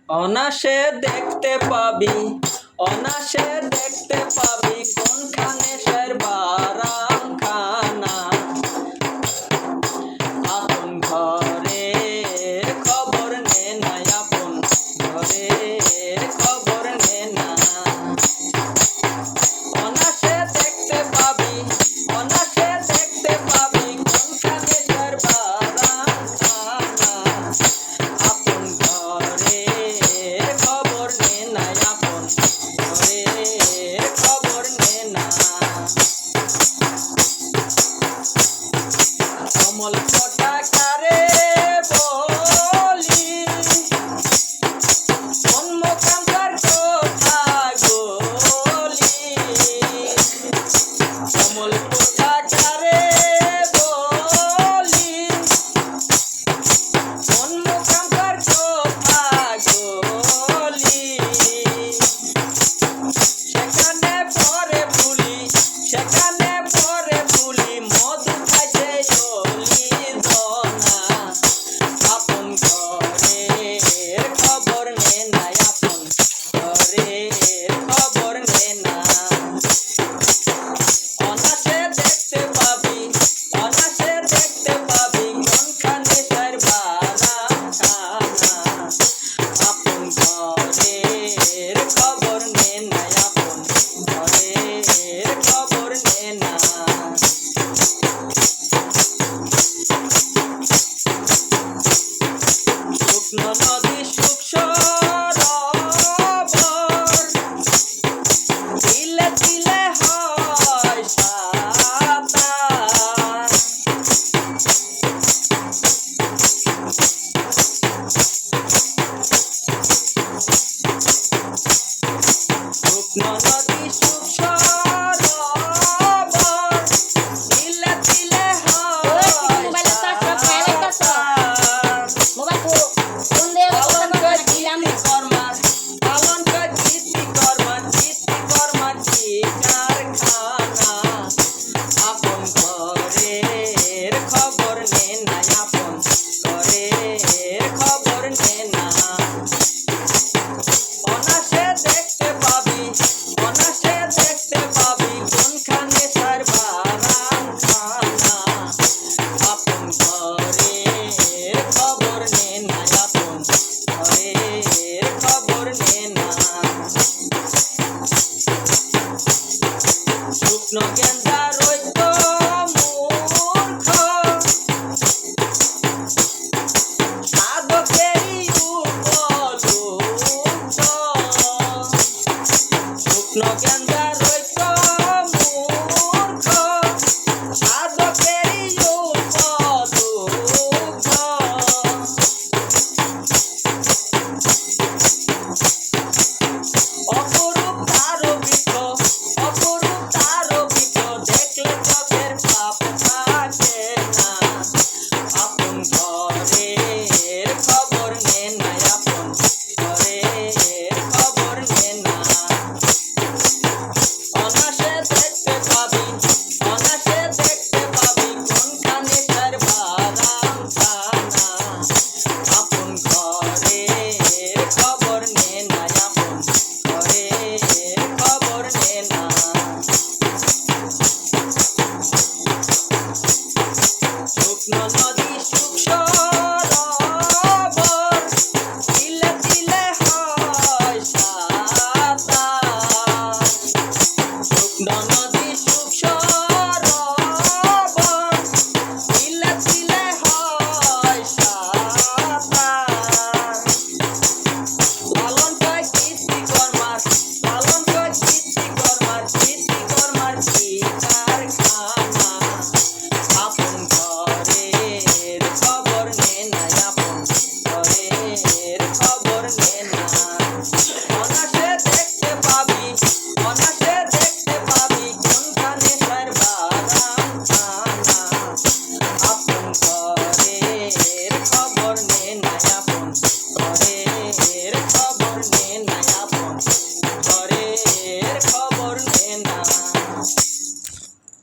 অনাসে দেখতে পাবি, অনাসে দেখতে পাবি কোনখানে সের বারামখানা। আপন ঘরের খবর নে না, আপন ঘরের খবর নে না। অনাসে দেখতে পাবি, অনাসে দেখতে পাবি কোনখানে সের বারামখানা। আপন ঘরের খবর নে না, আপন ঘরের খবর নে না। কমল পতাকারে বলি মন মোকামকার কথা বলি। কমল পতাকারে বলি মন মোকামকার কথা বলি। সেখানে পরে ভুলি, সেখানে পরে ভুলি মধু খাইতে চলি দনা। আপন ঘরের খবর নে না, আপন ঘরের খবর নে না। অনাসে দেখতে পাবি, অনাসে দেখতে পাবি কোনখানে সের বারামখানা। আপন ঘরের খবর নে না, আপন ঘরের খবর নে না। শুকনো নদী সুখ সরোবর তিলে তিলে হয় সাঁতার। শুকনো নদী সুখ সরোবর তিলে তিলে হয় সাঁতার। পালন কর চিতি কর্মা, পালন কর চিতি কর্মা, চিতি কর্মা কারখানা। আপন ঘরের খবর নে না, আপন ঘরের খবর নে না।